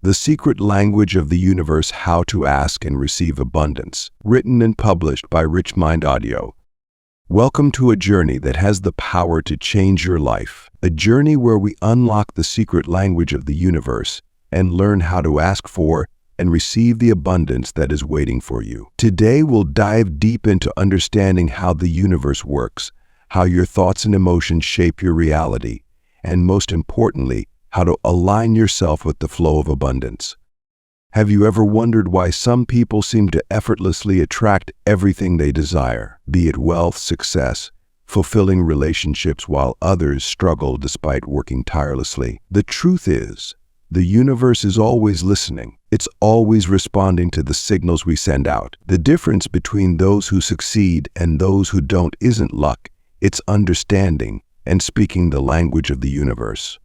The Secret Language of the Universe: How to Ask and Receive Abundance, written and published by Rich Mind Audio. Welcome to a journey that has the power to change your life, a journey where we unlock the secret language of the universe and learn how to ask for and receive the abundance that is waiting for you. Today, we'll dive deep into understanding how the universe works, how your thoughts and emotions shape your reality, and most importantly, how to align yourself with the flow of abundance. Have you ever wondered why some people seem to effortlessly attract everything they desire, be it wealth, success, fulfilling relationships, while others struggle despite working tirelessly? The truth is, the universe is always listening. It's always responding to the signals we send out. The difference between those who succeed and those who don't isn't luck, it's understanding and speaking the language of the universe.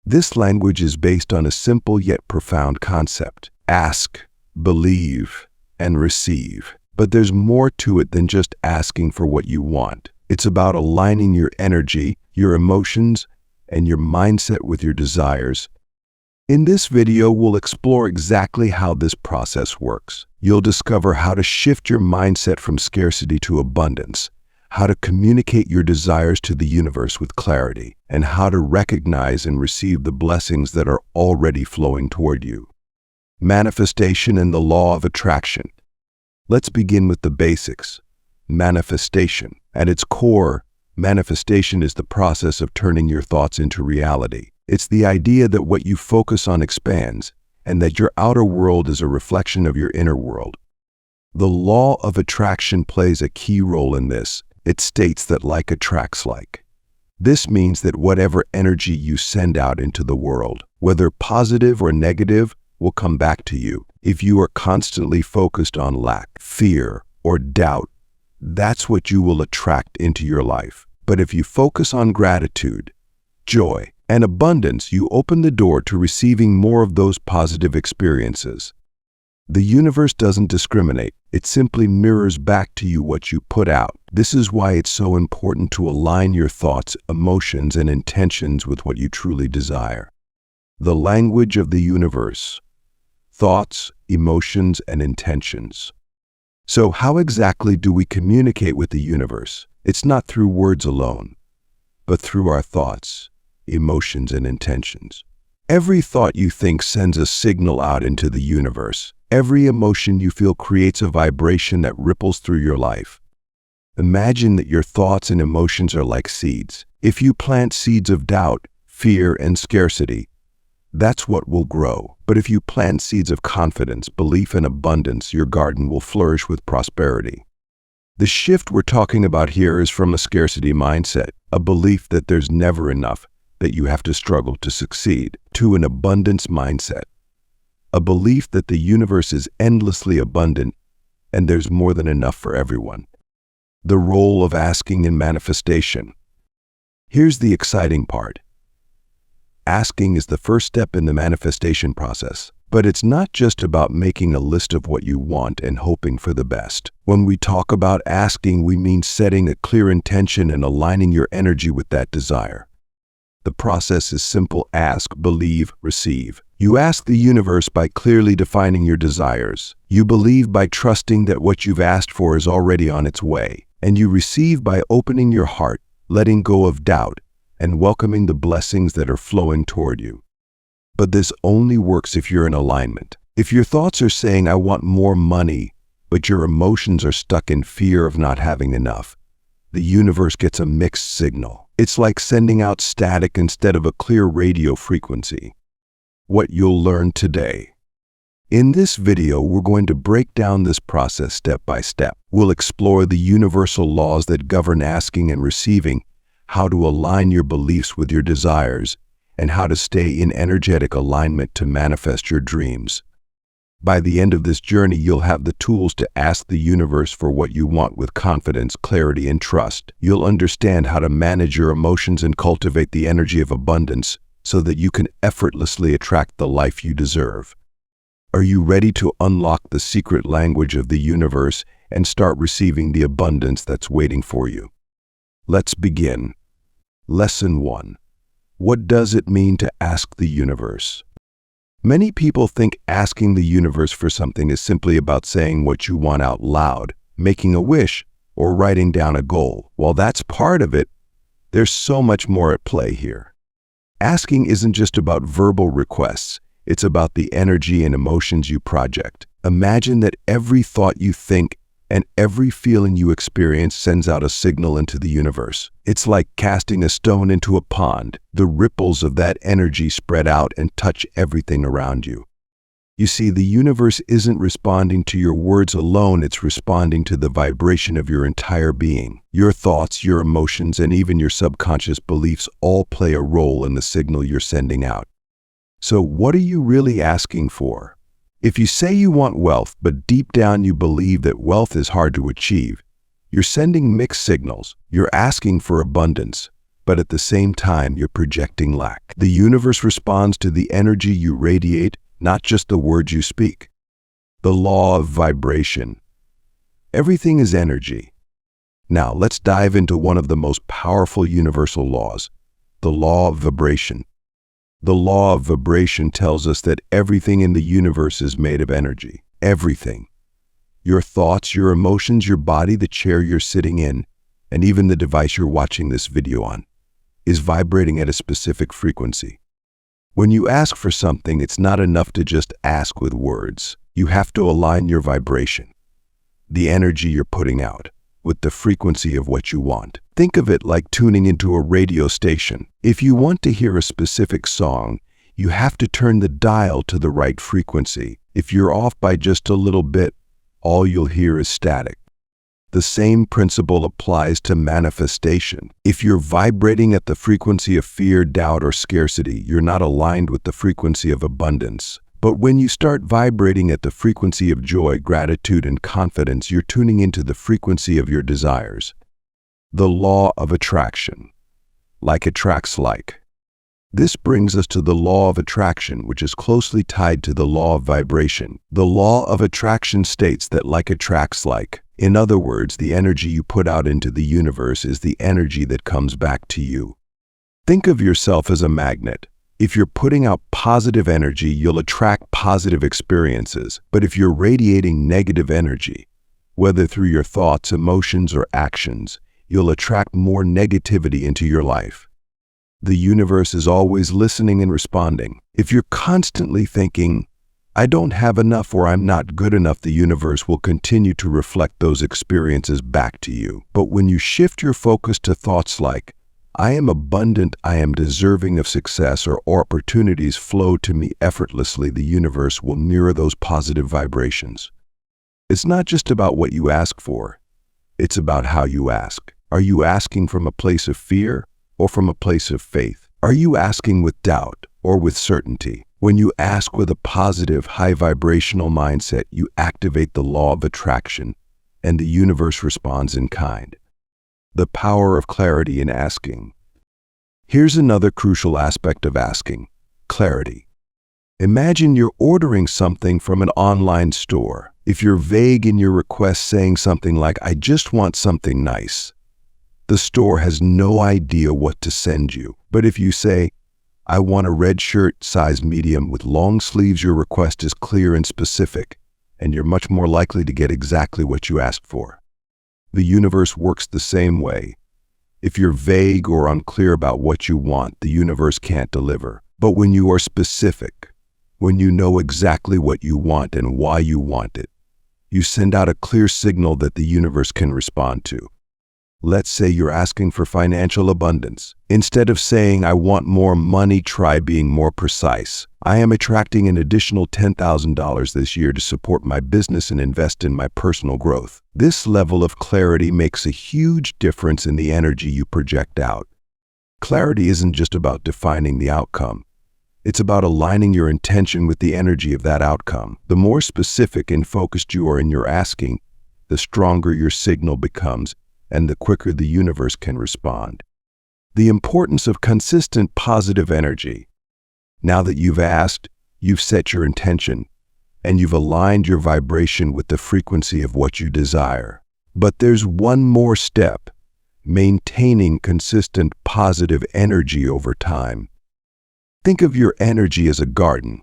This language is based on a simple yet profound concept: ask, believe, and receive. But there's more to it than just asking for what you want. It's about aligning your energy, your emotions, and your mindset with your desires. In this video, we'll explore exactly how this process works. You'll discover how to shift your mindset from scarcity to abundance, how to communicate your desires to the universe with clarity, and how to recognize and receive the blessings that are already flowing toward you. Manifestation and the law of attraction. Let's begin with the basics. Manifestation. At its core, manifestation is the process of turning your thoughts into reality. It's the idea that what you focus on expands, and that your outer world is a reflection of your inner world. The law of attraction plays a key role in this. It states that like attracts like. This means that whatever energy you send out into the world, whether positive or negative, will come back to you. If you are constantly focused on lack, fear, or doubt, that's what you will attract into your life. But if you focus on gratitude, joy, and abundance, you open the door to receiving more of those positive experiences. The universe doesn't discriminate. It simply mirrors back to you what you put out. This is why it's so important to align your thoughts, emotions, and intentions with what you truly desire. The language of the universe: thoughts, emotions, and intentions. So how exactly do we communicate with the universe? It's not through words alone, but through our thoughts, emotions, and intentions. Every thought you think sends a signal out into the universe. Every emotion you feel creates a vibration that ripples through your life. Imagine that your thoughts and emotions are like seeds. If you plant seeds of doubt, fear, and scarcity, that's what will grow. But if you plant seeds of confidence, belief, and abundance, your garden will flourish with prosperity. The shift we're talking about here is from a scarcity mindset, a belief that there's never enough, that you have to struggle to succeed, to an abundance mindset, a belief that the universe is endlessly abundant and there's more than enough for everyone. The role of asking in manifestation. Here's the exciting part. Asking is the first step in the manifestation process, but it's not just about making a list of what you want and hoping for the best. When we talk about asking, we mean setting a clear intention and aligning your energy with that desire. The process is simple: ask, believe, receive. You ask the universe by clearly defining your desires. You believe by trusting that what you've asked for is already on its way. And you receive by opening your heart, letting go of doubt, and welcoming the blessings that are flowing toward you. But this only works if you're in alignment. If your thoughts are saying, "I want more money," but your emotions are stuck in fear of not having enough, the universe gets a mixed signal. It's like sending out static instead of a clear radio frequency. What you'll learn today. In this video, we're going to break down this process step by step. We'll explore the universal laws that govern asking and receiving, how to align your beliefs with your desires, and how to stay in energetic alignment to manifest your dreams. By the end of this journey, you'll have the tools to ask the universe for what you want with confidence, clarity, and trust. You'll understand how to manage your emotions and cultivate the energy of abundance so that you can effortlessly attract the life you deserve. Are you ready to unlock the secret language of the universe and start receiving the abundance that's waiting for you? Let's begin. Lesson 1. What does it mean to ask the universe? Many people think asking the universe for something is simply about saying what you want out loud, making a wish, or writing down a goal. While that's part of it, there's so much more at play here. Asking isn't just about verbal requests, it's about the energy and emotions you project. Imagine that every thought you think and every feeling you experience sends out a signal into the universe. It's like casting a stone into a pond. The ripples of that energy spread out and touch everything around you. You see, the universe isn't responding to your words alone, it's responding to the vibration of your entire being. Your thoughts, your emotions, and even your subconscious beliefs all play a role in the signal you're sending out. So what are you really asking for? If you say you want wealth, but deep down you believe that wealth is hard to achieve, you're sending mixed signals. You're asking for abundance, but at the same time you're projecting lack. The universe responds to the energy you radiate, not just the words you speak. The law of vibration. Everything is energy. Now let's dive into one of the most powerful universal laws, the law of vibration. The law of vibration tells us that everything in the universe is made of energy. Everything. Your thoughts, your emotions, your body, the chair you're sitting in, and even the device you're watching this video on, is vibrating at a specific frequency. When you ask for something, it's not enough to just ask with words. You have to align your vibration, the energy you're putting out, with the frequency of what you want. Think of it like tuning into a radio station. If you want to hear a specific song, you have to turn the dial to the right frequency. If you're off by just a little bit, all you'll hear is static. The same principle applies to manifestation. If you're vibrating at the frequency of fear, doubt, or scarcity, you're not aligned with the frequency of abundance. But when you start vibrating at the frequency of joy, gratitude, and confidence, you're tuning into the frequency of your desires. The law of attraction. Like attracts like. This brings us to the law of attraction, which is closely tied to the law of vibration. The law of attraction states that like attracts like. In other words, the energy you put out into the universe is the energy that comes back to you. Think of yourself as a magnet. If you're putting out positive energy, you'll attract positive experiences. But if you're radiating negative energy, whether through your thoughts, emotions, or actions, you'll attract more negativity into your life. The universe is always listening and responding. If you're constantly thinking, I don't have enough or I'm not good enough, the universe will continue to reflect those experiences back to you. But when you shift your focus to thoughts like, I am abundant, I am deserving of success, or opportunities flow to me effortlessly, the universe will mirror those positive vibrations. It's not just about what you ask for, it's about how you ask. Are you asking from a place of fear or from a place of faith? Are you asking with doubt or with certainty? When you ask with a positive, high vibrational mindset, you activate the law of attraction, and the universe responds in kind. The power of clarity in asking. Here's another crucial aspect of asking: clarity. Imagine you're ordering something from an online store. If you're vague in your request, saying something like, I just want something nice, the store has no idea what to send you. But if you say, I want a red shirt, size medium with long sleeves, your request is clear and specific, and you're much more likely to get exactly what you asked for. The universe works the same way. If you're vague or unclear about what you want, the universe can't deliver. But when you are specific, when you know exactly what you want and why you want it, you send out a clear signal that the universe can respond to. Let's say you're asking for financial abundance. Instead of saying, I want more money, try being more precise. I am attracting an additional $10,000 this year to support my business and invest in my personal growth. This level of clarity makes a huge difference in the energy you project out. Clarity isn't just about defining the outcome. It's about aligning your intention with the energy of that outcome. The more specific and focused you are in your asking, the stronger your signal becomes, and the quicker the universe can respond. The importance of consistent positive energy. Now that you've asked, you've set your intention, and you've aligned your vibration with the frequency of what you desire. But there's one more step: maintaining consistent positive energy over time. Think of your energy as a garden.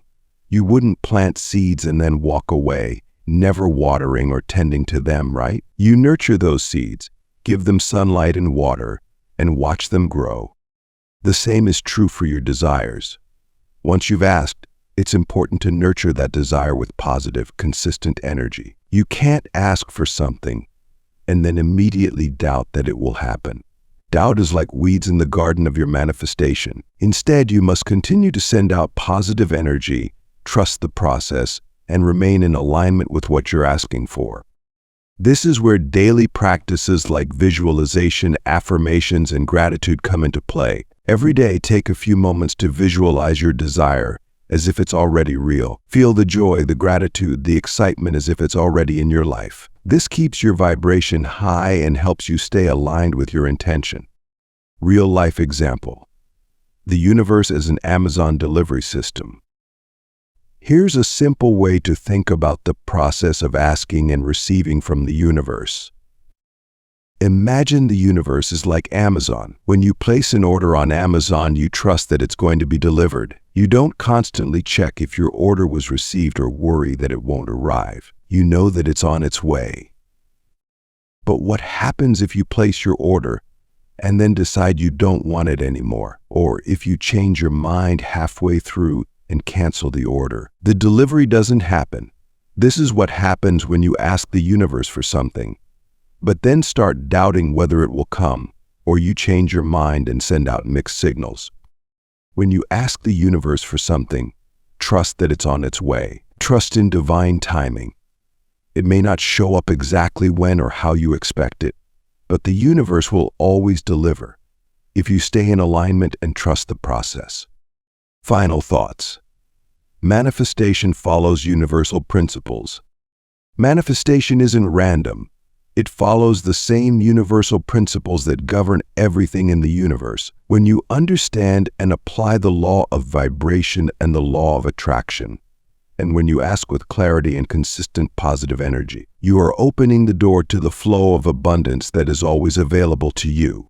You wouldn't plant seeds and then walk away, never watering or tending to them, right? You nurture those seeds, give them sunlight and water, and watch them grow. The same is true for your desires. Once you've asked, it's important to nurture that desire with positive, consistent energy. You can't ask for something and then immediately doubt that it will happen. Doubt is like weeds in the garden of your manifestation. Instead, you must continue to send out positive energy, trust the process, and remain in alignment with what you're asking for. This is where daily practices like visualization, affirmations, and gratitude come into play. Every day, take a few moments to visualize your desire as if it's already real. Feel the joy, the gratitude, the excitement as if it's already in your life. This keeps your vibration high and helps you stay aligned with your intention. Real-life example. The universe is an Amazon delivery system. Here's a simple way to think about the process of asking and receiving from the universe. Imagine the universe is like Amazon. When you place an order on Amazon, you trust that it's going to be delivered. You don't constantly check if your order was received or worry that it won't arrive. You know that it's on its way. But what happens if you place your order and then decide you don't want it anymore? Or if you change your mind halfway through and cancel the order? The delivery doesn't happen. This is what happens when you ask the universe for something, but then start doubting whether it will come, or you change your mind and send out mixed signals. When you ask the universe for something, trust that it's on its way. Trust in divine timing. It may not show up exactly when or how you expect it, but the universe will always deliver if you stay in alignment and trust the process. Final thoughts. Manifestation follows universal principles. Manifestation isn't random. It follows the same universal principles that govern everything in the universe. When you understand and apply the law of vibration and the law of attraction, and when you ask with clarity and consistent positive energy, you are opening the door to the flow of abundance that is always available to you.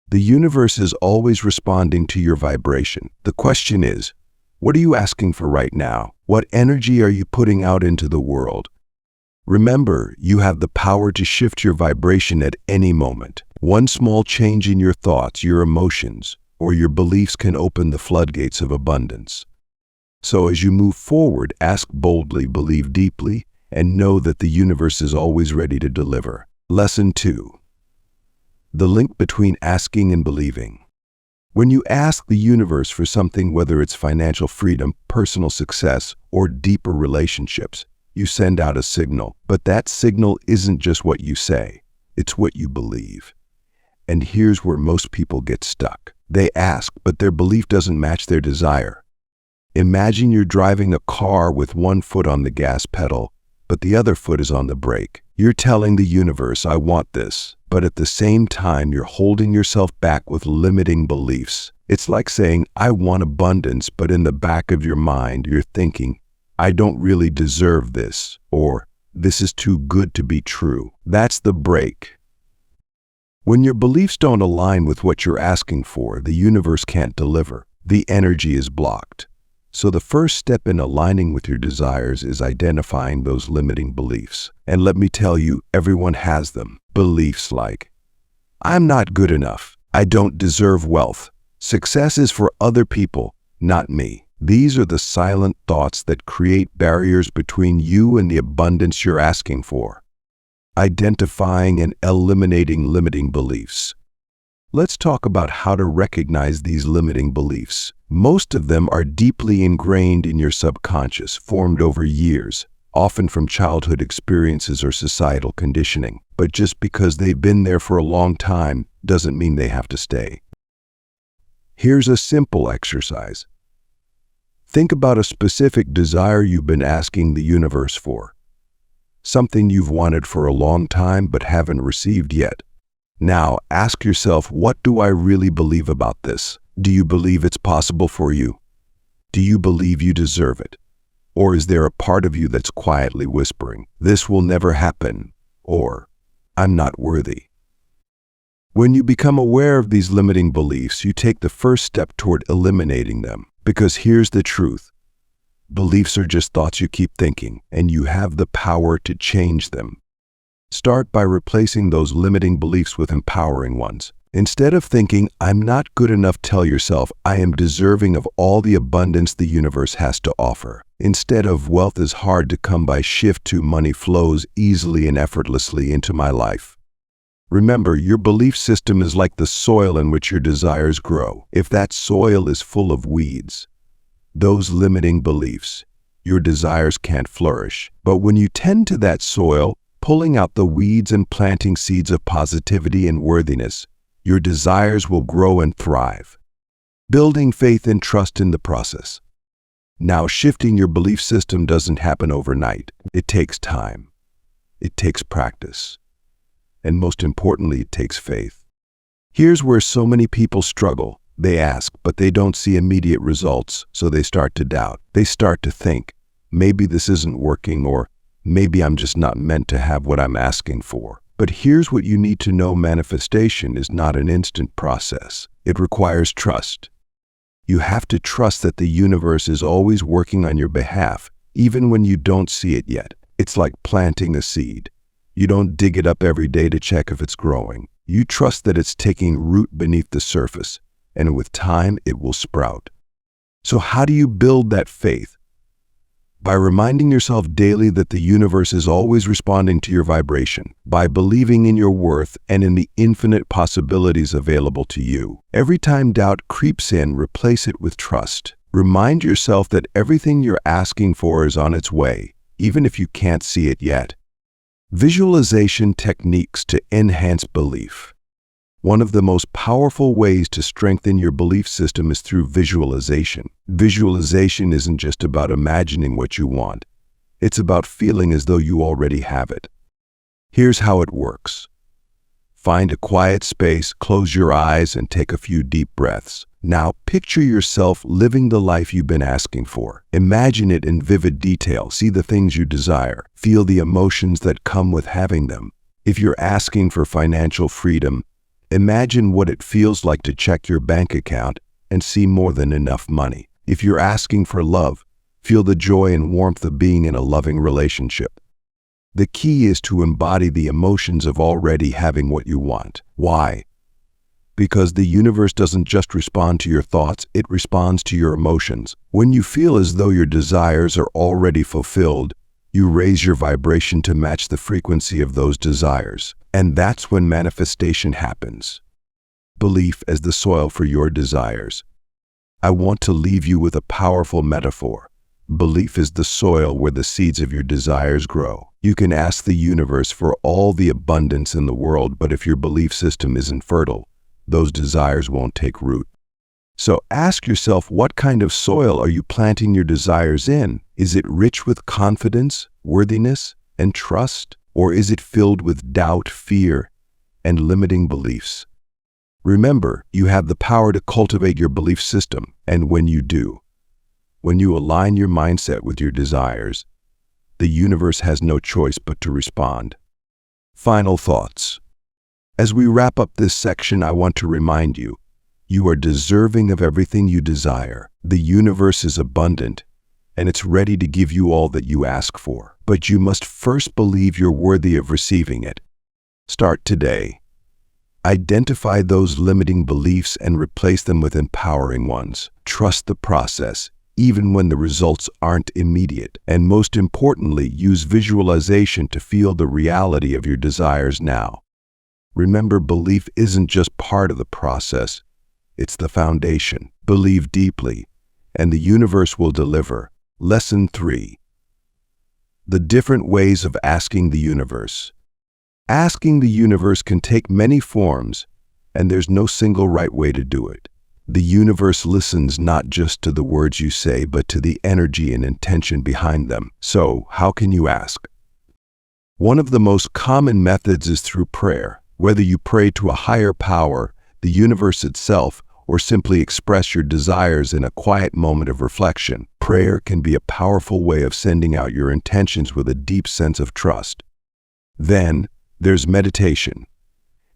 The universe is always responding to your vibration. The question is, what are you asking for right now? What energy are you putting out into the world? Remember, you have the power to shift your vibration at any moment. One small change in your thoughts, your emotions, or your beliefs can open the floodgates of abundance. So as you move forward, ask boldly, believe deeply, and know that the universe is always ready to deliver. Lesson 2. The link between asking and believing. When you ask the universe for something, whether it's financial freedom, personal success, or deeper relationships, you send out a signal. But that signal isn't just what you say, it's what you believe. And here's where most people get stuck. They ask, but their belief doesn't match their desire. Imagine you're driving a car with one foot on the gas pedal, but the other foot is on the brake. You're telling the universe, I want this, but at the same time, you're holding yourself back with limiting beliefs. It's like saying, I want abundance, but in the back of your mind, you're thinking, I don't really deserve this, or this is too good to be true. That's the brake. When your beliefs don't align with what you're asking for, the universe can't deliver. The energy is blocked. So the first step in aligning with your desires is identifying those limiting beliefs. And let me tell you, everyone has them. Beliefs like, I'm not good enough. I don't deserve wealth. Success is for other people, not me. These are the silent thoughts that create barriers between you and the abundance you're asking for. Identifying and eliminating limiting beliefs. Let's talk about how to recognize these limiting beliefs. Most of them are deeply ingrained in your subconscious, formed over years, often from childhood experiences or societal conditioning. But just because they've been there for a long time doesn't mean they have to stay. Here's a simple exercise. Think about a specific desire you've been asking the universe for. Something you've wanted for a long time but haven't received yet. Now, ask yourself, what do I really believe about this? Do you believe it's possible for you? Do you believe you deserve it? Or is there a part of you that's quietly whispering, this will never happen, or I'm not worthy? When you become aware of these limiting beliefs, you take the first step toward eliminating them. Because here's the truth. Beliefs are just thoughts you keep thinking, and you have the power to change them. Start by replacing those limiting beliefs with empowering ones. Instead of thinking, "I'm not good enough," tell yourself, "I am deserving of all the abundance the universe has to offer." Instead of "wealth is hard to come by," shift to "money flows easily and effortlessly into my life." Remember, your belief system is like the soil in which your desires grow. If that soil is full of weeds, those limiting beliefs, your desires can't flourish. But when you tend to that soil, pulling out the weeds and planting seeds of positivity and worthiness, your desires will grow and thrive, building faith and trust in the process. Now, shifting your belief system doesn't happen overnight. It takes time. It takes practice. And most importantly, it takes faith. Here's where so many people struggle. They ask, but they don't see immediate results, so they start to doubt. They start to think, maybe this isn't working, or maybe I'm just not meant to have what I'm asking for. But here's what you need to know: manifestation is not an instant process. It requires trust. You have to trust that the universe is always working on your behalf, even when you don't see it yet. It's like planting a seed. You don't dig it up every day to check if it's growing. You trust that it's taking root beneath the surface, and with time, it will sprout. So how do you build that faith? By reminding yourself daily that the universe is always responding to your vibration, by believing in your worth and in the infinite possibilities available to you. Every time doubt creeps in, replace it with trust. Remind yourself that everything you're asking for is on its way, even if you can't see it yet. Visualization techniques to enhance belief. One of the most powerful ways to strengthen your belief system is through visualization. Visualization isn't just about imagining what you want. It's about feeling as though you already have it. Here's how it works. Find a quiet space, close your eyes, and take a few deep breaths. Now, picture yourself living the life you've been asking for. Imagine it in vivid detail. See the things you desire. Feel the emotions that come with having them. If you're asking for financial freedom, imagine what it feels like to check your bank account and see more than enough money. If you're asking for love, feel the joy and warmth of being in a loving relationship. The key is to embody the emotions of already having what you want. Why? Because the universe doesn't just respond to your thoughts, it responds to your emotions. When you feel as though your desires are already fulfilled, you raise your vibration to match the frequency of those desires. And that's when manifestation happens. Belief as the soil for your desires. I want to leave you with a powerful metaphor. Belief is the soil where the seeds of your desires grow. You can ask the universe for all the abundance in the world, but if your belief system isn't fertile, those desires won't take root. So ask yourself, what kind of soil are you planting your desires in? Is it rich with confidence, worthiness, and trust? Or is it filled with doubt, fear, and limiting beliefs? Remember, you have the power to cultivate your belief system, and when you do, when you align your mindset with your desires, the universe has no choice but to respond. Final thoughts. As we wrap up this section, I want to remind you, you are deserving of everything you desire. The universe is abundant, and it's ready to give you all that you ask for. But you must first believe you're worthy of receiving it. Start today. Identify those limiting beliefs and replace them with empowering ones. Trust the process, even when the results aren't immediate. And most importantly, use visualization to feel the reality of your desires now. Remember, belief isn't just part of the process, it's the foundation. Believe deeply, and the universe will deliver. Lesson 3. The different ways of asking the universe. Asking the universe can take many forms, and there's no single right way to do it. The universe listens not just to the words you say, but to the energy and intention behind them. So, how can you ask? One of the most common methods is through prayer. Whether you pray to a higher power, the universe itself, or simply express your desires in a quiet moment of reflection, prayer can be a powerful way of sending out your intentions with a deep sense of trust. Then, there's meditation.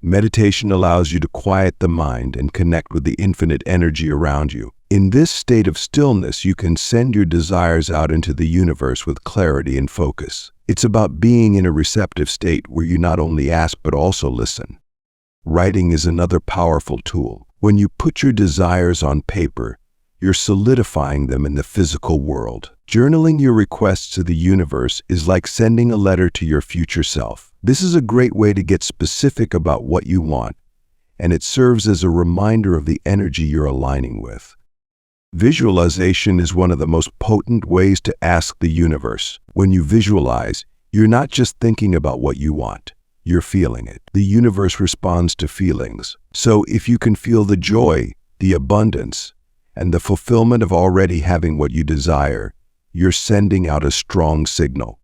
Meditation allows you to quiet the mind and connect with the infinite energy around you. In this state of stillness, you can send your desires out into the universe with clarity and focus. It's about being in a receptive state where you not only ask but also listen. Writing is another powerful tool. When you put your desires on paper, you're solidifying them in the physical world. Journaling your requests to the universe is like sending a letter to your future self. This is a great way to get specific about what you want, and it serves as a reminder of the energy you're aligning with. Visualization is one of the most potent ways to ask the universe. When you visualize, you're not just thinking about what you want, you're feeling it. The universe responds to feelings. So if you can feel the joy, the abundance, and the fulfillment of already having what you desire, you're sending out a strong signal.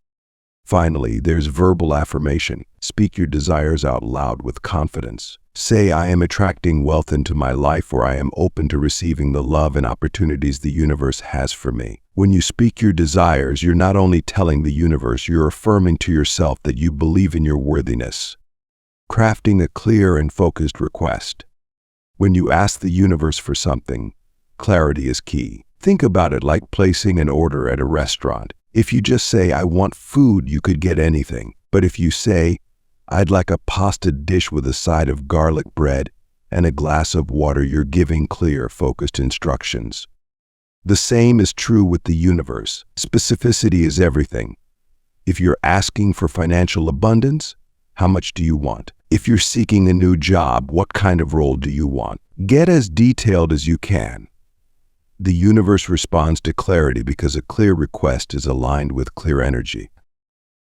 Finally, there's verbal affirmation. Speak your desires out loud with confidence. Say, I am attracting wealth into my life, or I am open to receiving the love and opportunities the universe has for me. When you speak your desires, you're not only telling the universe, you're affirming to yourself that you believe in your worthiness. Crafting a clear and focused request. When you ask the universe for something, clarity is key. Think about it like placing an order at a restaurant. If you just say, I want food, you could get anything. But if you say, I'd like a pasta dish with a side of garlic bread and a glass of water, you're giving clear, focused instructions. The same is true with the universe. Specificity is everything. If you're asking for financial abundance, how much do you want? If you're seeking a new job, what kind of role do you want? Get as detailed as you can. The universe responds to clarity because a clear request is aligned with clear energy.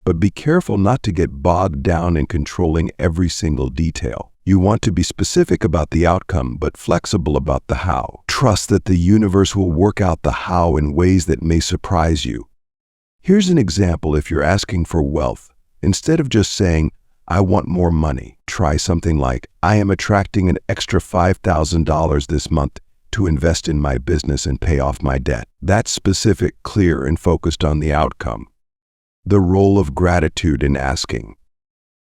But be careful not to get bogged down in controlling every single detail. You want to be specific about the outcome, but flexible about the how. Trust that the universe will work out the how in ways that may surprise you. Here's an example. If you're asking for wealth, instead of just saying, I want more money, try something like, I am attracting an extra $5,000 this month to invest in my business and pay off my debt. That's specific, clear, and focused on the outcome. The role of gratitude in asking.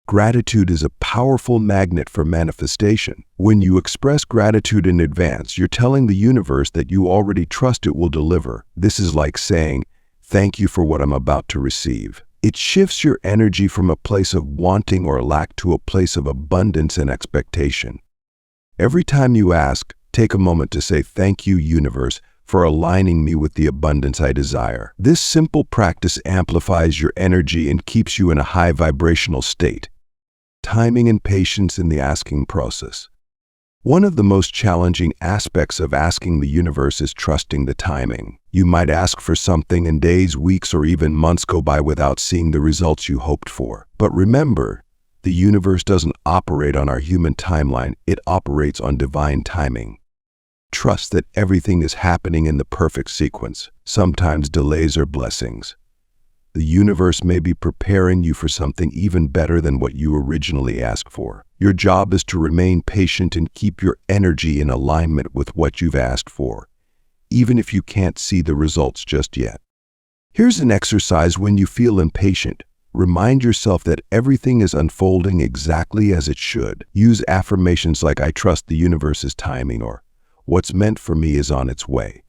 Gratitude is a powerful magnet for manifestation. When you express gratitude in advance, you're telling the universe that you already trust it will deliver. This is like saying, thank you for what I'm about to receive. It shifts your energy from a place of wanting or lack to a place of abundance and expectation. Every time you ask, take a moment to say, thank you, universe, for aligning me with the abundance I desire. This simple practice amplifies your energy and keeps you in a high vibrational state. Timing and patience in the asking process. One of the most challenging aspects of asking the universe is trusting the timing. You might ask for something and days, weeks, or even months go by without seeing the results you hoped for. But remember, the universe doesn't operate on our human timeline, it operates on divine timing. Trust that everything is happening in the perfect sequence. Sometimes delays are blessings. The universe may be preparing you for something even better than what you originally asked for. Your job is to remain patient and keep your energy in alignment with what you've asked for, even if you can't see the results just yet. Here's an exercise when you feel impatient. Remind yourself that everything is unfolding exactly as it should. Use affirmations like, I trust the universe's timing, or what's meant for me is on its way.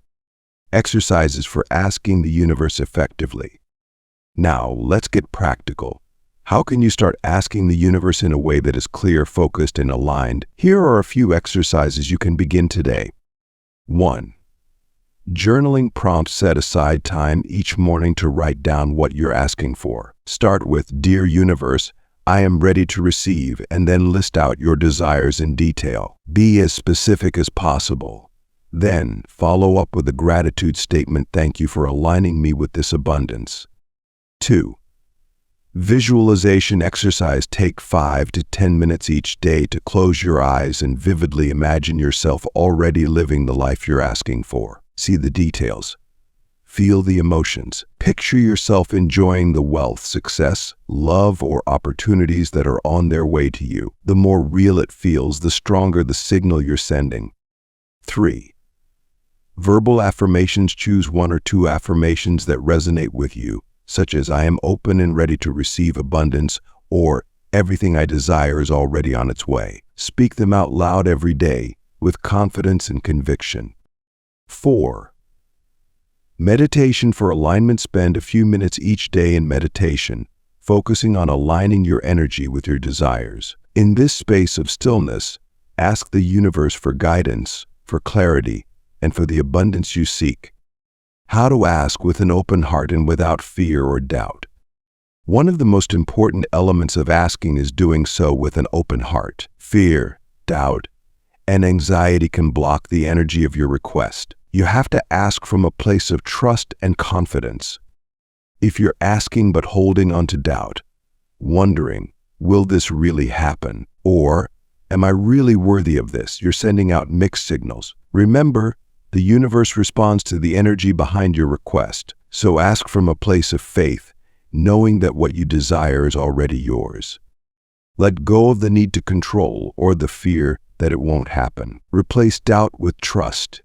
Exercises for asking the universe effectively. Now, let's get practical. How can you start asking the universe in a way that is clear, focused, and aligned? Here are a few exercises you can begin today. 1. Journaling prompt. Set aside time each morning to write down what you're asking for. Start with, Dear Universe, I am ready to receive, and then list out your desires in detail. Be as specific as possible. Then, follow up with a gratitude statement. Thank you for aligning me with this abundance. 2. Visualization exercise. Take 5 to 10 minutes each day to close your eyes and vividly imagine yourself already living the life you're asking for. See the details. Feel the emotions. Picture yourself enjoying the wealth, success, love, or opportunities that are on their way to you. The more real it feels, the stronger the signal you're sending. 3. Verbal affirmations. Choose 1 or 2 affirmations that resonate with you, such as, I am open and ready to receive abundance, or everything I desire is already on its way. Speak them out loud every day with confidence and conviction. 4. Meditation for alignment. Spend a few minutes each day in meditation, focusing on aligning your energy with your desires. In this space of stillness, ask the universe for guidance, for clarity, and for the abundance you seek. How to ask with an open heart and without fear or doubt. One of the most important elements of asking is doing so with an open heart. Fear, doubt, and anxiety can block the energy of your request. You have to ask from a place of trust and confidence. If you're asking but holding on to doubt, wondering, will this really happen? Or, am I really worthy of this? You're sending out mixed signals. Remember, the universe responds to the energy behind your request. So ask from a place of faith, knowing that what you desire is already yours. Let go of the need to control or the fear that it won't happen. Replace doubt with trust.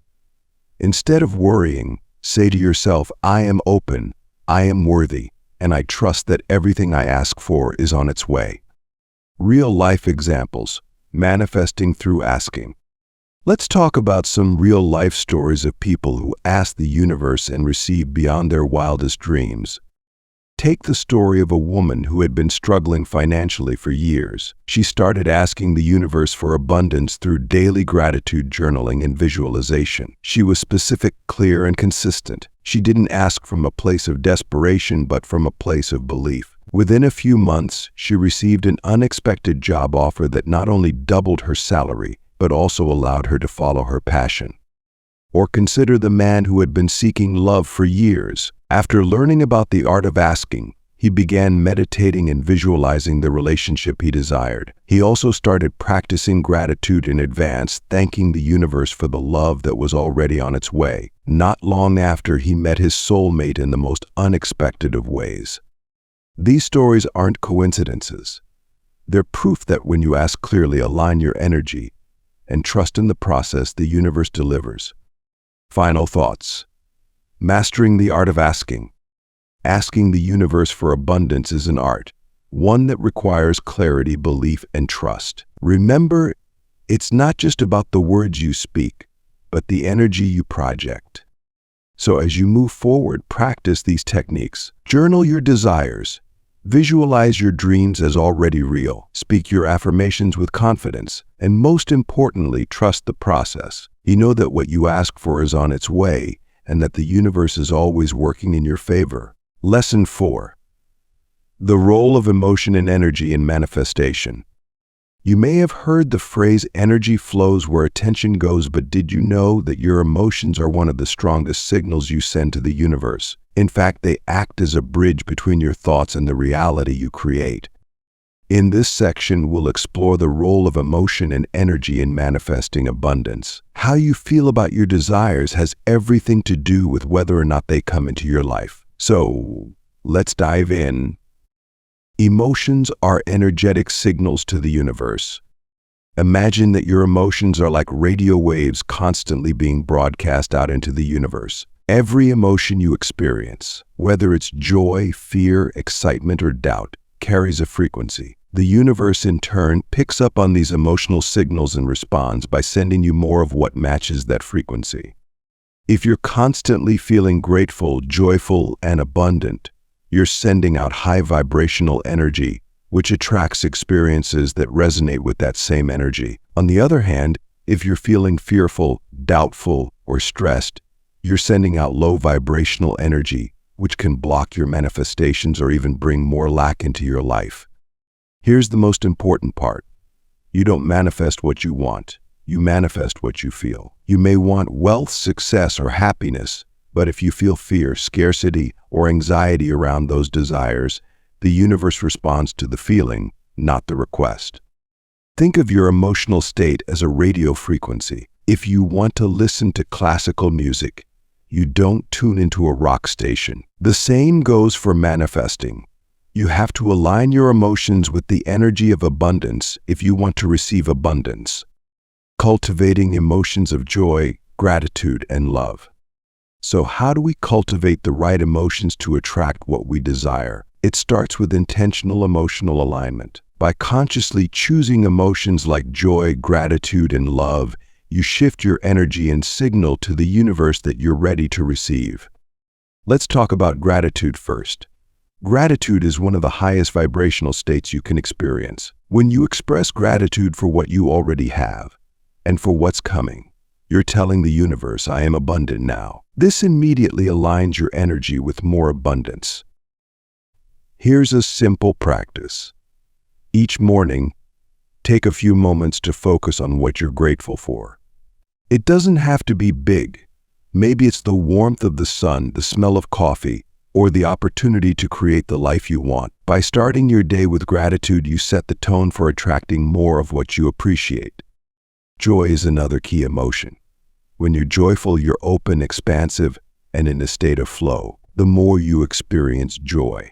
Instead of worrying, say to yourself, I am open, I am worthy, and I trust that everything I ask for is on its way. Real-life examples, manifesting through asking. Let's talk about some real-life stories of people who asked the universe and received beyond their wildest dreams. Take the story of a woman who had been struggling financially for years. She started asking the universe for abundance through daily gratitude journaling and visualization. She was specific, clear, and consistent. She didn't ask from a place of desperation, but from a place of belief. Within a few months, she received an unexpected job offer that not only doubled her salary, but also allowed her to follow her passion. Or consider the man who had been seeking love for years. After learning about the art of asking, he began meditating and visualizing the relationship he desired. He also started practicing gratitude in advance, thanking the universe for the love that was already on its way. Not long after, he met his soulmate in the most unexpected of ways. These stories aren't coincidences. They're proof that when you ask clearly, align your energy, and trust in the process, the universe delivers. Final thoughts. Mastering the art of asking. Asking the universe for abundance is an art, one that requires clarity, belief, and trust. Remember, it's not just about the words you speak, but the energy you project. So as you move forward, practice these techniques. Journal your desires. Visualize your dreams as already real. Speak your affirmations with confidence. And most importantly, trust the process. You know that what you ask for is on its way, and that the universe is always working in your favor. Lesson 4. The role of emotion and energy in manifestation. You may have heard the phrase, energy flows where attention goes, but did you know that your emotions are one of the strongest signals you send to the universe? In fact, they act as a bridge between your thoughts and the reality you create. In this section, we'll explore the role of emotion and energy in manifesting abundance. How you feel about your desires has everything to do with whether or not they come into your life. So, let's dive in. Emotions are energetic signals to the universe. Imagine that your emotions are like radio waves constantly being broadcast out into the universe. Every emotion you experience, whether it's joy, fear, excitement, or doubt, carries a frequency. The universe, in turn, picks up on these emotional signals and responds by sending you more of what matches that frequency. If you're constantly feeling grateful, joyful, and abundant, you're sending out high vibrational energy, which attracts experiences that resonate with that same energy. On the other hand, if you're feeling fearful, doubtful, or stressed, you're sending out low vibrational energy, which can block your manifestations or even bring more lack into your life. Here's the most important part. You don't manifest what you want. You manifest what you feel. You may want wealth, success, or happiness, but if you feel fear, scarcity, or anxiety around those desires, the universe responds to the feeling, not the request. Think of your emotional state as a radio frequency. If you want to listen to classical music, you don't tune into a rock station. The same goes for manifesting. You have to align your emotions with the energy of abundance if you want to receive abundance. Cultivating emotions of joy, gratitude, and love. So how do we cultivate the right emotions to attract what we desire? It starts with intentional emotional alignment. By consciously choosing emotions like joy, gratitude, and love, You shift your energy and signal to the universe that you're ready to receive. Let's talk about gratitude first. Gratitude is one of the highest vibrational states you can experience. When you express gratitude for what you already have and for what's coming, you're telling the universe, I am abundant now. This immediately aligns your energy with more abundance. Here's a simple practice. Each morning, take a few moments to focus on what you're grateful for. It doesn't have to be big. Maybe it's the warmth of the sun, the smell of coffee, or the opportunity to create the life you want. By starting your day with gratitude, you set the tone for attracting more of what you appreciate. Joy is another key emotion. When you're joyful, you're open, expansive, and in a state of flow. The more you experience joy,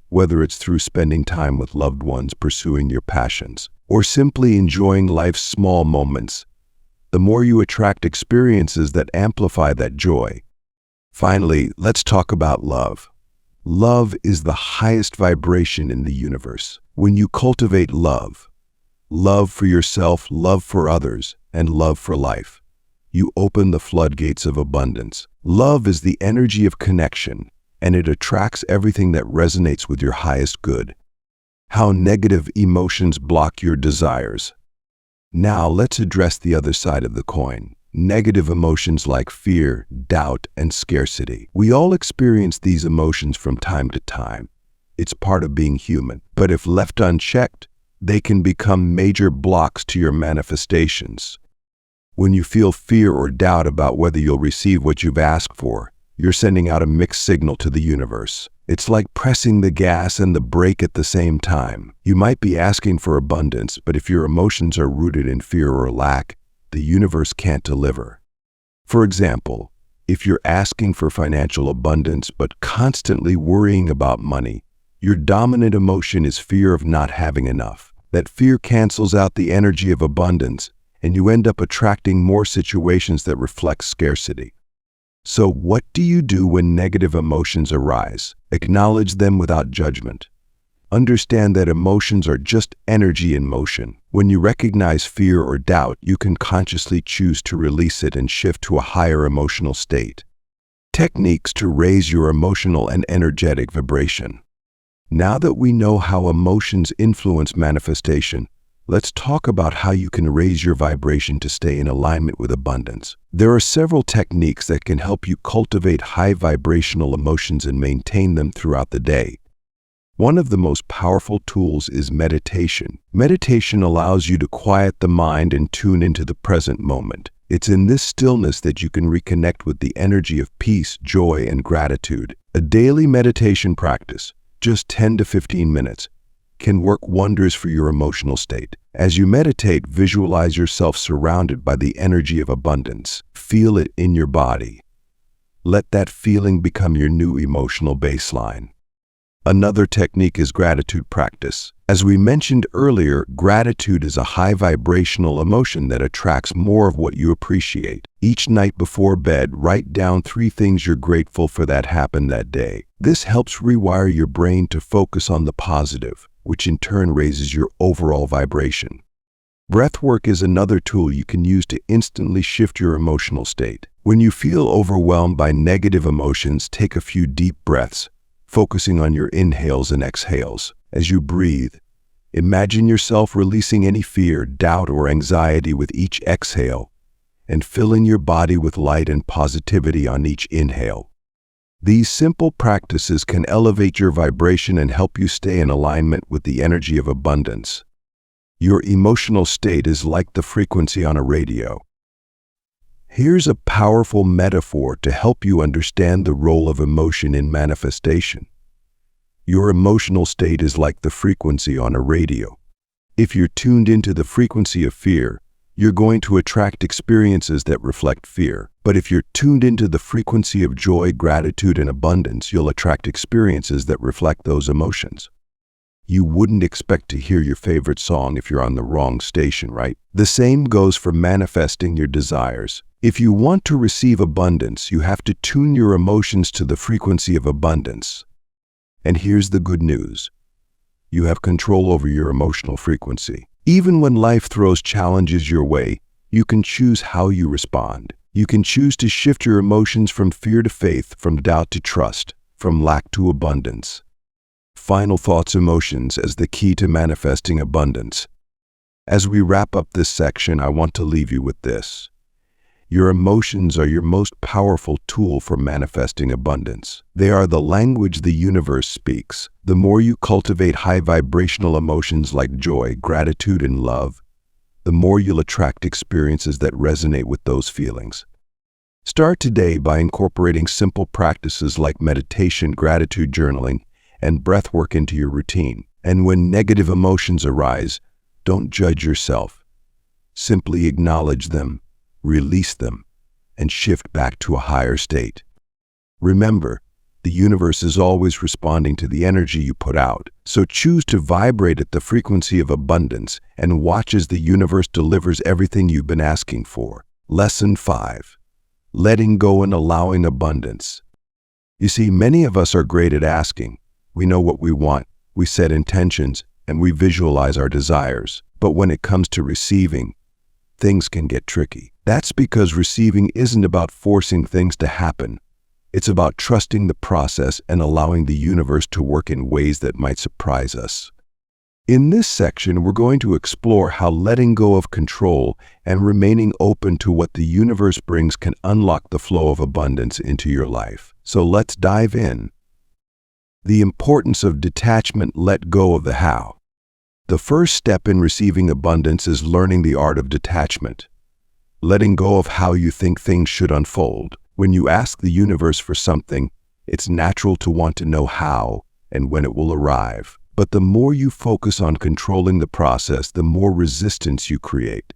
whether it's through spending time with loved ones, pursuing your passions, or simply enjoying life's small moments, the more you attract experiences that amplify that joy. Finally, let's talk about love. Love is the highest vibration in the universe. When you cultivate love for yourself, love for others, and love for life, you open the floodgates of abundance. Love is the energy of connection, and it attracts everything that resonates with your highest good. How negative emotions block your desires. Now let's address the other side of the coin. Negative emotions like fear, doubt, and scarcity. We all experience these emotions from time to time. It's part of being human. But if left unchecked, they can become major blocks to your manifestations. When you feel fear or doubt about whether you'll receive what you've asked for, you're sending out a mixed signal to the universe. It's like pressing the gas and the brake at the same time. You might be asking for abundance, but if your emotions are rooted in fear or lack, the universe can't deliver. For example, if you're asking for financial abundance but constantly worrying about money, your dominant emotion is fear of not having enough. That fear cancels out the energy of abundance, and you end up attracting more situations that reflect scarcity. So what do you do when negative emotions arise? Acknowledge them without judgment. Understand that emotions are just energy in motion. When you recognize fear or doubt, you can consciously choose to release it and shift to a higher emotional state. Techniques to raise your emotional and energetic vibration. Now that we know how emotions influence manifestation, let's talk about how you can raise your vibration to stay in alignment with abundance. There are several techniques that can help you cultivate high vibrational emotions and maintain them throughout the day. One of the most powerful tools is meditation. Meditation allows you to quiet the mind and tune into the present moment. It's in this stillness that you can reconnect with the energy of peace, joy, and gratitude. A daily meditation practice, just 10 to 15 minutes, can work wonders for your emotional state. As you meditate, visualize yourself surrounded by the energy of abundance. Feel it in your body. Let that feeling become your new emotional baseline. Another technique is gratitude practice. As we mentioned earlier, gratitude is a high vibrational emotion that attracts more of what you appreciate. Each night before bed, write down 3 things you're grateful for that happened that day. This helps rewire your brain to focus on the positive, which in turn raises your overall vibration. Breathwork is another tool you can use to instantly shift your emotional state. When you feel overwhelmed by negative emotions, take a few deep breaths, focusing on your inhales and exhales. As you breathe, imagine yourself releasing any fear, doubt, or anxiety with each exhale, and filling your body with light and positivity on each inhale. These simple practices can elevate your vibration and help you stay in alignment with the energy of abundance. Your emotional state is like the frequency on a radio. Here's a powerful metaphor to help you understand the role of emotion in manifestation. Your emotional state is like the frequency on a radio. If you're tuned into the frequency of fear, you're going to attract experiences that reflect fear. But if you're tuned into the frequency of joy, gratitude, and abundance, you'll attract experiences that reflect those emotions. You wouldn't expect to hear your favorite song if you're on the wrong station, right? The same goes for manifesting your desires. If you want to receive abundance, you have to tune your emotions to the frequency of abundance. And here's the good news. You have control over your emotional frequency. Even when life throws challenges your way, You can choose how you respond. You can choose to shift your emotions from fear to faith, from doubt to trust, from lack to abundance. Final thoughts: emotions as the key to manifesting abundance. As we wrap up this section, I want to leave you with this. Your emotions are your most powerful tool for manifesting abundance. They are the language the universe speaks. The more you cultivate high vibrational emotions like joy, gratitude, and love, the more you'll attract experiences that resonate with those feelings. Start today by incorporating simple practices like meditation, gratitude journaling, and breath work into your routine. And when negative emotions arise, don't judge yourself. Simply acknowledge them, release them, and shift back to a higher state. Remember, the universe is always responding to the energy you put out, so choose to vibrate at the frequency of abundance and watch as the universe delivers everything you've been asking for. Lesson 5. Letting go and allowing abundance. You see, many of us are great at asking. We know what we want, we set intentions, and we visualize our desires. But when it comes to receiving, things can get tricky. That's because receiving isn't about forcing things to happen. It's about trusting the process and allowing the universe to work in ways that might surprise us. In this section, we're going to explore how letting go of control and remaining open to what the universe brings can unlock the flow of abundance into your life. So let's dive in. The importance of detachment. Let go of the how. The first step in receiving abundance is learning the art of detachment. Letting go of how you think things should unfold. When you ask the universe for something, it's natural to want to know how and when it will arrive. But the more you focus on controlling the process, the more resistance you create.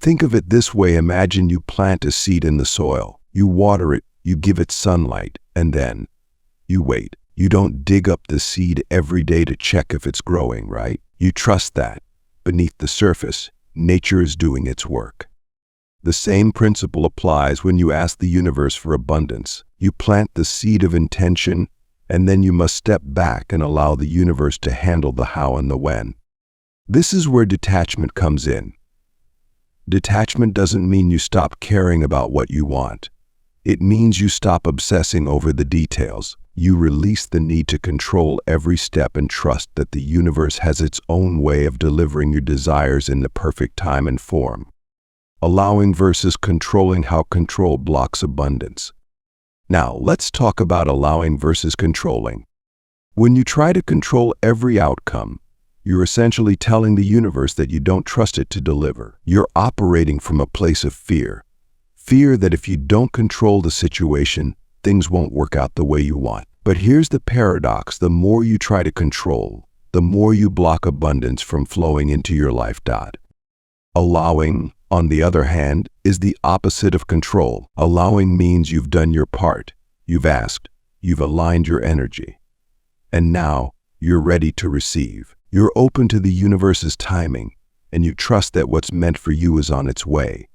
Think of it this way: imagine you plant a seed in the soil. You water it, you give it sunlight, and then you wait. You don't dig up the seed every day to check if it's growing, right? You trust that, beneath the surface, nature is doing its work. The same principle applies when you ask the universe for abundance. You plant the seed of intention, and then you must step back and allow the universe to handle the how and the when. This is where detachment comes in. Detachment doesn't mean you stop caring about what you want. It means you stop obsessing over the details. You release the need to control every step and trust that the universe has its own way of delivering your desires in the perfect time and form. Allowing versus controlling. How control blocks abundance. Now, let's talk about allowing versus controlling. When you try to control every outcome, you're essentially telling the universe that you don't trust it to deliver. You're operating from a place of fear. Fear that if you don't control the situation, things won't work out the way you want. But here's the paradox: the more you try to control, the more you block abundance from flowing into your life. Allowing, on the other hand, is the opposite of control. Allowing means you've done your part, you've asked, you've aligned your energy. And now, you're ready to receive. You're open to the universe's timing, and you trust that what's meant for you is on its way.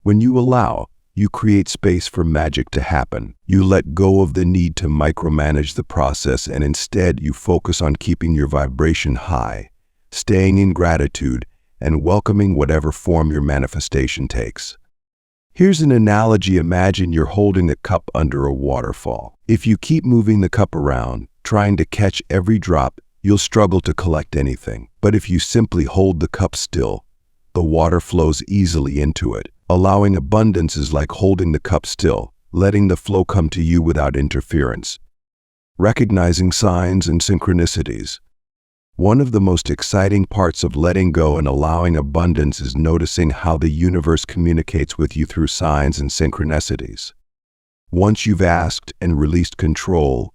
When you allow, you create space for magic to happen. You let go of the need to micromanage the process, and instead you focus on keeping your vibration high, staying in gratitude, and welcoming whatever form your manifestation takes. Here's an analogy. Imagine you're holding a cup under a waterfall. If you keep moving the cup around, trying to catch every drop, you'll struggle to collect anything. But if you simply hold the cup still, the water flows easily into it. Allowing abundance is like holding the cup still, letting the flow come to you without interference. Recognizing signs and synchronicities. One of the most exciting parts of letting go and allowing abundance is noticing how the universe communicates with you through signs and synchronicities. Once you've asked and released control,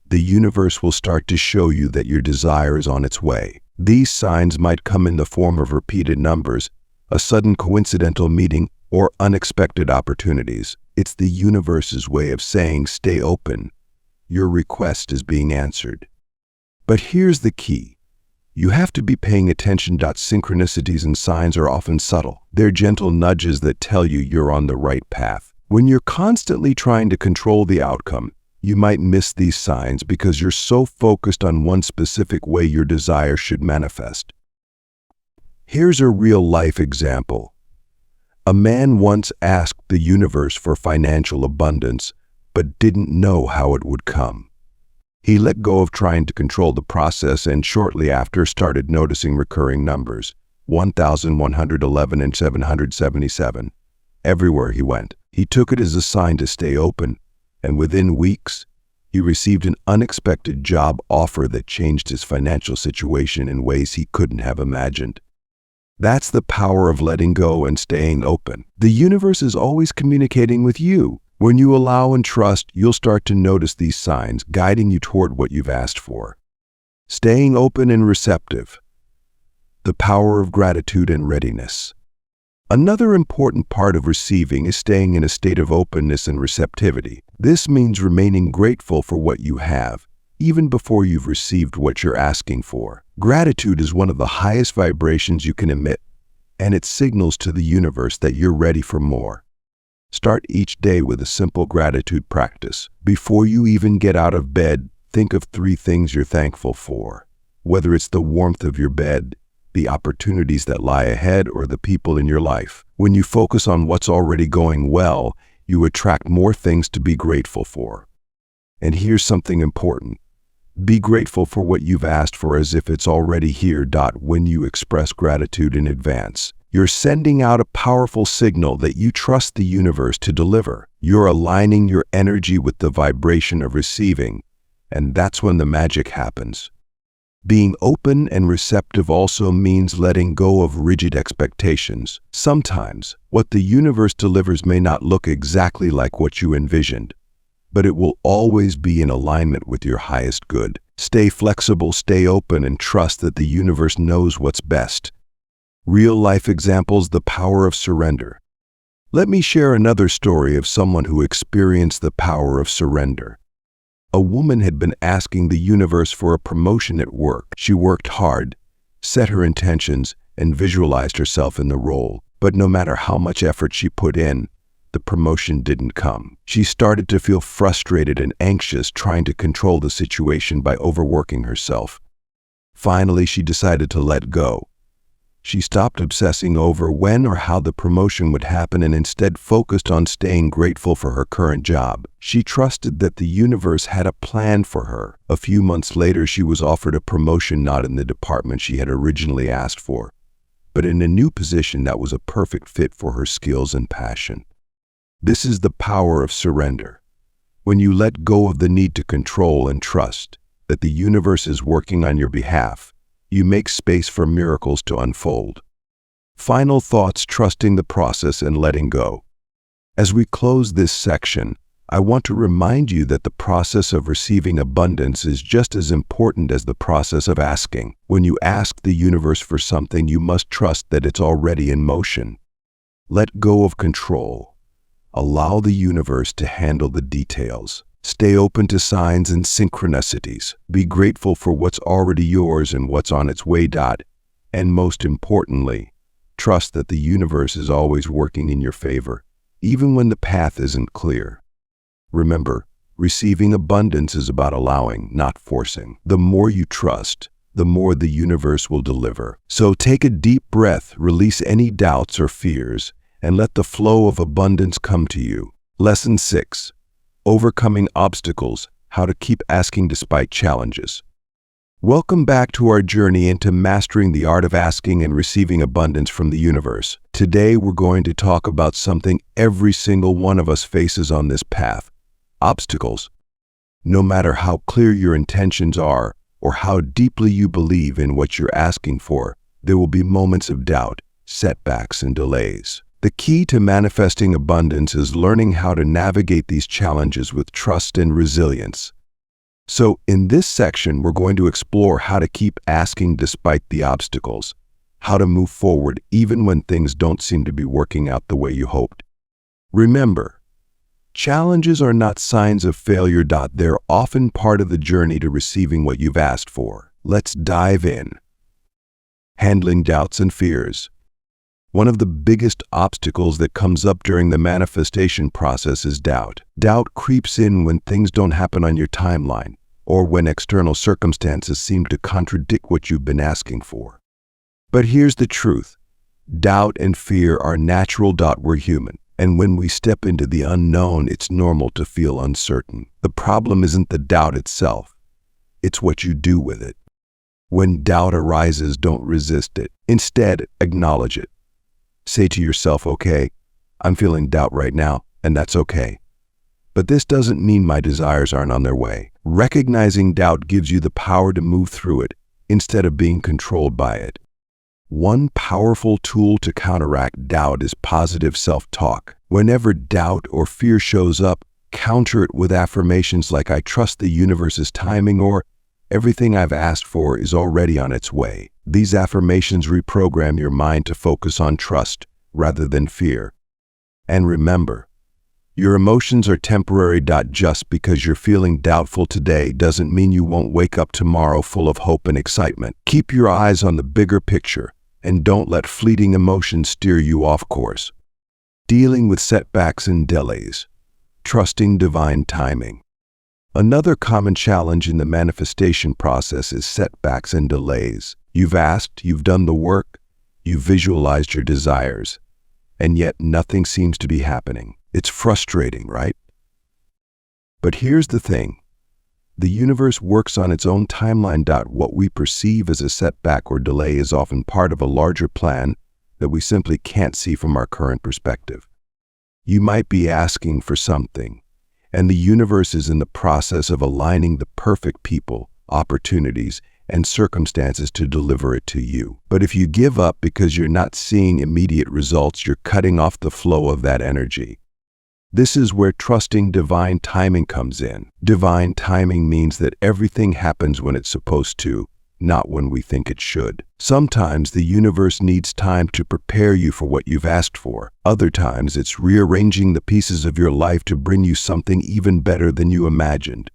the universe will start to show you that your desire is on its way. These signs might come in the form of repeated numbers, a sudden coincidental meeting, or unexpected opportunities. It's the universe's way of saying, stay open. Your request is being answered. But here's the key. You have to be paying attention. Synchronicities and signs are often subtle. They're gentle nudges that tell you you're on the right path. When you're constantly trying to control the outcome, you might miss these signs because you're so focused on one specific way your desire should manifest. Here's a real-life example. A man once asked the universe for financial abundance, but didn't know how it would come. He let go of trying to control the process and shortly after started noticing recurring numbers, 1,111 and 777. Everywhere he went, he took it as a sign to stay open, and within weeks, he received an unexpected job offer that changed his financial situation in ways he couldn't have imagined. That's the power of letting go and staying open. The universe is always communicating with you. When you allow and trust, you'll start to notice these signs guiding you toward what you've asked for. Staying open and receptive. The power of gratitude and readiness. Another important part of receiving is staying in a state of openness and receptivity. This means remaining grateful for what you have, even before you've received what you're asking for. Gratitude is one of the highest vibrations you can emit, and it signals to the universe that you're ready for more. Start each day with a simple gratitude practice. Before you even get out of bed, think of 3 things you're thankful for. Whether it's the warmth of your bed, the opportunities that lie ahead, or the people in your life. When you focus on what's already going well, you attract more things to be grateful for. And here's something important. Be grateful for what you've asked for as if it's already here. When you express gratitude in advance, you're sending out a powerful signal that you trust the universe to deliver. You're aligning your energy with the vibration of receiving, and that's when the magic happens. Being open and receptive also means letting go of rigid expectations. Sometimes, what the universe delivers may not look exactly like what you envisioned, but it will always be in alignment with your highest good. Stay flexible, stay open, and trust that the universe knows what's best. Real-life examples: the power of surrender. Let me share another story of someone who experienced the power of surrender. A woman had been asking the universe for a promotion at work. She worked hard, set her intentions, and visualized herself in the role. But no matter how much effort she put in, the promotion didn't come. She started to feel frustrated and anxious, trying to control the situation by overworking herself. Finally, she decided to let go. She stopped obsessing over when or how the promotion would happen and instead focused on staying grateful for her current job. She trusted that the universe had a plan for her. A few months later, she was offered a promotion not in the department she had originally asked for, but in a new position that was a perfect fit for her skills and passion. This is the power of surrender. When you let go of the need to control and trust that the universe is working on your behalf, you make space for miracles to unfold. Final thoughts: trusting the process and letting go. As we close this section, I want to remind you that the process of receiving abundance is just as important as the process of asking. When you ask the universe for something, you must trust that it's already in motion. Let go of control. Allow the universe to handle the details. Stay open to signs and synchronicities. Be grateful for what's already yours and what's on its way. And most importantly, trust that the universe is always working in your favor, even when the path isn't clear. Remember, receiving abundance is about allowing, not forcing. The more you trust, the more the universe will deliver. So take a deep breath, release any doubts or fears, and let the flow of abundance come to you. Lesson 6. Overcoming obstacles: how to keep asking despite challenges. Welcome back to our journey into mastering the art of asking and receiving abundance from the universe. Today we're going to talk about something every single one of us faces on this path: obstacles. No matter how clear your intentions are or how deeply you believe in what you're asking for, there will be moments of doubt, setbacks, and delays. The key to manifesting abundance is learning how to navigate these challenges with trust and resilience. So, in this section, we're going to explore how to keep asking despite the obstacles, how to move forward even when things don't seem to be working out the way you hoped. Remember, challenges are not signs of failure. They're often part of the journey to receiving what you've asked for. Let's dive in. Handling doubts and fears. One of the biggest obstacles that comes up during the manifestation process is doubt. Doubt creeps in when things don't happen on your timeline, or when external circumstances seem to contradict what you've been asking for. But here's the truth. Doubt and fear are natural. We're human. And when we step into the unknown, it's normal to feel uncertain. The problem isn't the doubt itself. It's what you do with it. When doubt arises, don't resist it. Instead, acknowledge it. Say to yourself, okay, I'm feeling doubt right now, and that's okay. But this doesn't mean my desires aren't on their way. Recognizing doubt gives you the power to move through it instead of being controlled by it. One powerful tool to counteract doubt is positive self-talk. Whenever doubt or fear shows up, counter it with affirmations like I trust the universe's timing or everything I've asked for is already on its way. These affirmations reprogram your mind to focus on trust rather than fear. And remember, your emotions are temporary. Just because you're feeling doubtful today doesn't mean you won't wake up tomorrow full of hope and excitement. Keep your eyes on the bigger picture and don't let fleeting emotions steer you off course. Dealing with setbacks and delays. Trusting divine timing. Another common challenge in the manifestation process is setbacks and delays. You've asked, you've done the work, you've visualized your desires, and yet nothing seems to be happening. It's frustrating, right? But here's the thing. The universe works on its own timeline. What we perceive as a setback or delay is often part of a larger plan that we simply can't see from our current perspective. You might be asking for something, and the universe is in the process of aligning the perfect people, opportunities, and circumstances to deliver it to you. But if you give up because you're not seeing immediate results, you're cutting off the flow of that energy. This is where trusting divine timing comes in. Divine timing means that everything happens when it's supposed to, not when we think it should. Sometimes the universe needs time to prepare you for what you've asked for. Other times it's rearranging the pieces of your life to bring you something even better than you imagined.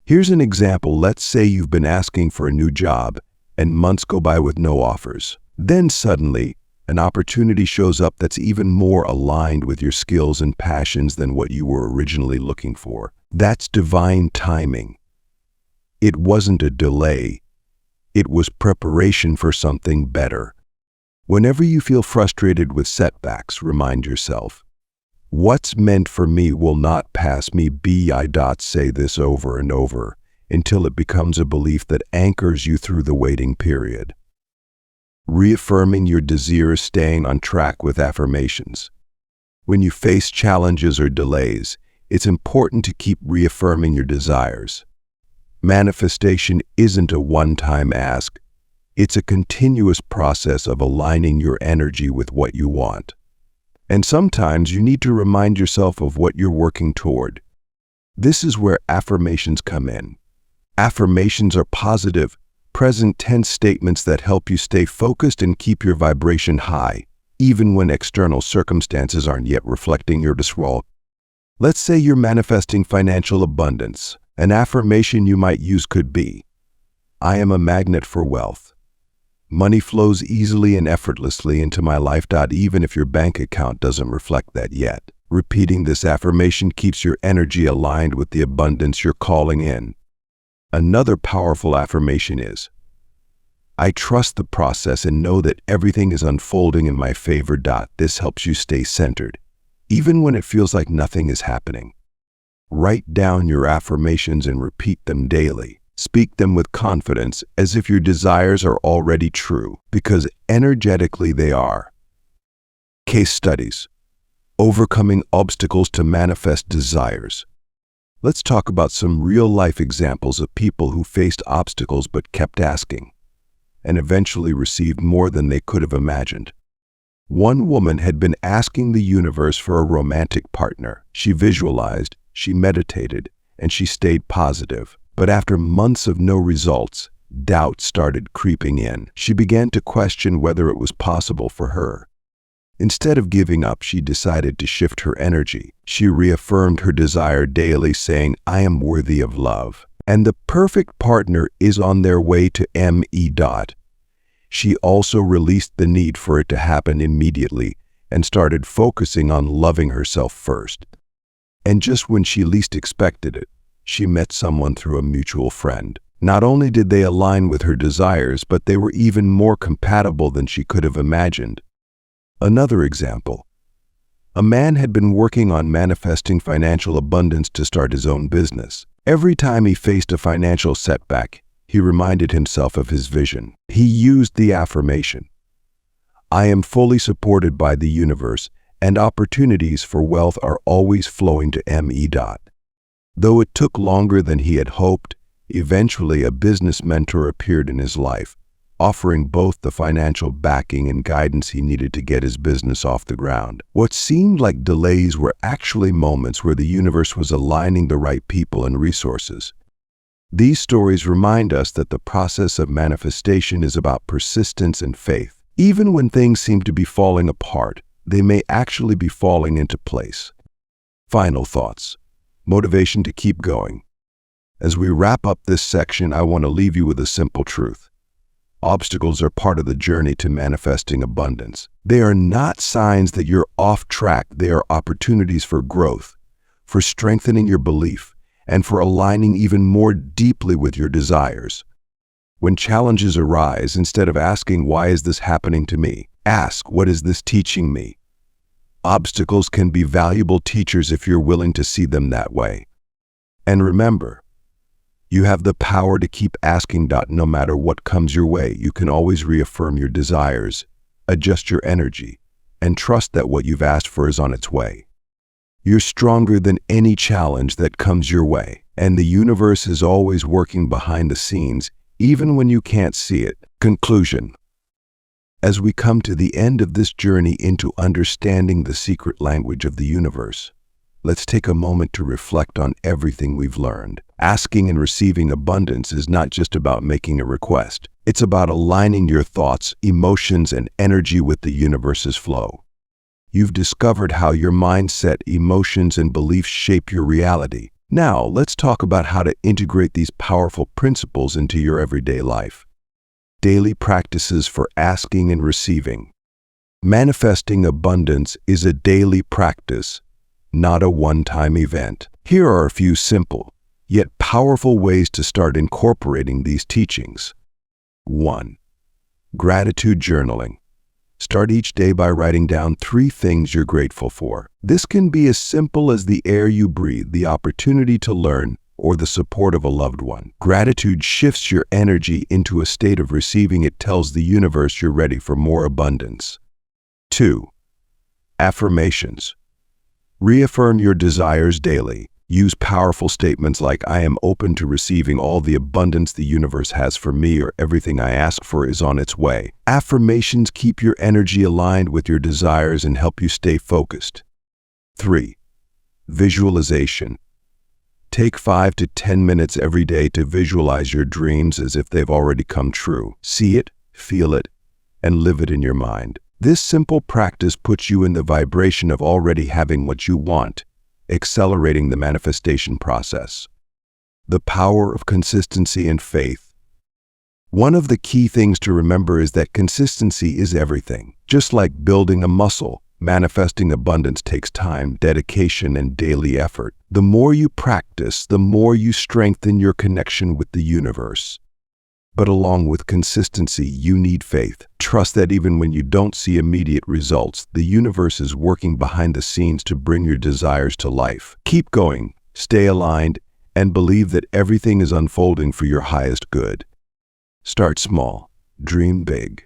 Here's an example. Let's say you've been asking for a new job and months go by with no offers. Then suddenly, an opportunity shows up that's even more aligned with your skills and passions than what you were originally looking for. That's divine timing. It wasn't a delay. It was preparation for something better. Whenever you feel frustrated with setbacks, remind yourself, what's meant for me will not pass me by. Say this over and over until it becomes a belief that anchors you through the waiting period. Reaffirming your desires, staying on track with affirmations. When you face challenges or delays, it's important to keep reaffirming your desires. Manifestation isn't a one-time ask. It's a continuous process of aligning your energy with what you want. And sometimes you need to remind yourself of what you're working toward. This is where affirmations come in. Affirmations are positive, present tense statements that help you stay focused and keep your vibration high, even when external circumstances aren't yet reflecting your desire. Let's say you're manifesting financial abundance. An affirmation you might use could be, I am a magnet for wealth. Money flows easily and effortlessly into my life. Even if your bank account doesn't reflect that yet. Repeating this affirmation keeps your energy aligned with the abundance you're calling in. Another powerful affirmation is, I trust the process and know that everything is unfolding in my favor. This helps you stay centered, even when it feels like nothing is happening. Write down your affirmations and repeat them daily. Speak them with confidence as if your desires are already true, because energetically they are. Case studies. Overcoming obstacles to manifest desires. Let's talk about some real-life examples of people who faced obstacles but kept asking, and eventually received more than they could have imagined. One woman had been asking the universe for a romantic partner. She visualized, she meditated, and she stayed positive. But after months of no results, doubt started creeping in. She began to question whether it was possible for her. Instead of giving up, she decided to shift her energy. She reaffirmed her desire daily, saying, I am worthy of love, and the perfect partner is on their way to me. She also released the need for it to happen immediately and started focusing on loving herself first. And just when she least expected it, she met someone through a mutual friend. Not only did they align with her desires, but they were even more compatible than she could have imagined. Another example. A man had been working on manifesting financial abundance to start his own business. Every time he faced a financial setback, he reminded himself of his vision. He used the affirmation, "I am fully supported by the universe, and opportunities for wealth are always flowing to me." Though it took longer than he had hoped, eventually a business mentor appeared in his life, offering both the financial backing and guidance he needed to get his business off the ground. What seemed like delays were actually moments where the universe was aligning the right people and resources. These stories remind us that the process of manifestation is about persistence and faith. Even when things seem to be falling apart, they may actually be falling into place. Final thoughts. Motivation to keep going. As we wrap up this section, I want to leave you with a simple truth. Obstacles are part of the journey to manifesting abundance. They are not signs that you're off track. They are opportunities for growth, for strengthening your belief, and for aligning even more deeply with your desires. When challenges arise, instead of asking, "Why is this happening to me?" ask, "What is this teaching me?" Obstacles can be valuable teachers if you're willing to see them that way. And remember, you have the power to keep asking. No matter what comes your way, you can always reaffirm your desires, adjust your energy, and trust that what you've asked for is on its way. You're stronger than any challenge that comes your way, and the universe is always working behind the scenes, even when you can't see it. Conclusion. As we come to the end of this journey into understanding the secret language of the universe, let's take a moment to reflect on everything we've learned. Asking and receiving abundance is not just about making a request. It's about aligning your thoughts, emotions, and energy with the universe's flow. You've discovered how your mindset, emotions, and beliefs shape your reality. Now, let's talk about how to integrate these powerful principles into your everyday life. Daily practices for asking and receiving. Manifesting abundance is a daily practice, not a one-time event. Here are a few simple, yet powerful ways to start incorporating these teachings. 1. Gratitude journaling. Start each day by writing down 3 things you're grateful for. This can be as simple as the air you breathe, the opportunity to learn, or the support of a loved one. Gratitude shifts your energy into a state of receiving. It tells the universe you're ready for more abundance. 2. Affirmations. Reaffirm your desires daily. Use powerful statements like, "I am open to receiving all the abundance the universe has for me," or "Everything I ask for is on its way." Affirmations keep your energy aligned with your desires and help you stay focused. 3. Visualization. Take 5 to 10 minutes every day to visualize your dreams as if they've already come true. See it, feel it, and live it in your mind. This simple practice puts you in the vibration of already having what you want, accelerating the manifestation process. The power of consistency and faith. One of the key things to remember is that consistency is everything. Just like building a muscle, manifesting abundance takes time, dedication, and daily effort. The more you practice, the more you strengthen your connection with the universe. But along with consistency, you need faith. Trust that even when you don't see immediate results, the universe is working behind the scenes to bring your desires to life. Keep going, stay aligned, and believe that everything is unfolding for your highest good. Start small, dream big.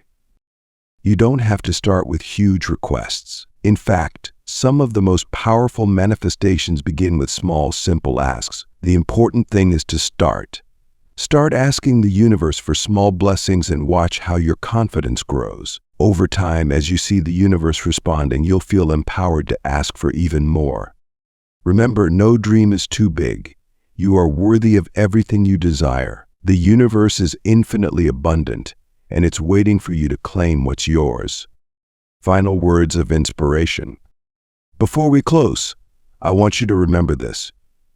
You don't have to start with huge requests. In fact, some of the most powerful manifestations begin with small, simple asks. The important thing is to start. Start asking the universe for small blessings and watch how your confidence grows. Over time, as you see the universe responding, you'll feel empowered to ask for even more. Remember, no dream is too big. You are worthy of everything you desire. The universe is infinitely abundant, and it's waiting for you to claim what's yours. Final words of inspiration. Before we close, I want you to remember this.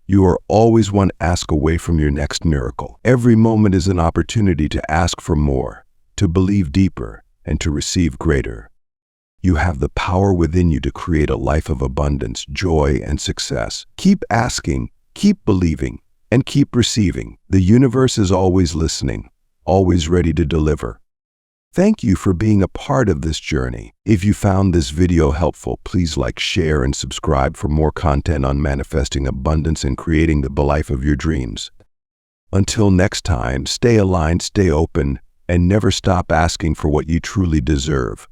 You are always one ask away from your next miracle. Every moment is an opportunity to ask for more, to believe deeper, and to receive greater. You have the power within you to create a life of abundance, joy, and success. Keep asking, keep believing, and keep receiving. The universe is always listening, always ready to deliver. Thank you for being a part of this journey. If you found this video helpful, please like, share, and subscribe for more content on manifesting abundance and creating the life of your dreams. Until next time, stay aligned, stay open, and never stop asking for what you truly deserve.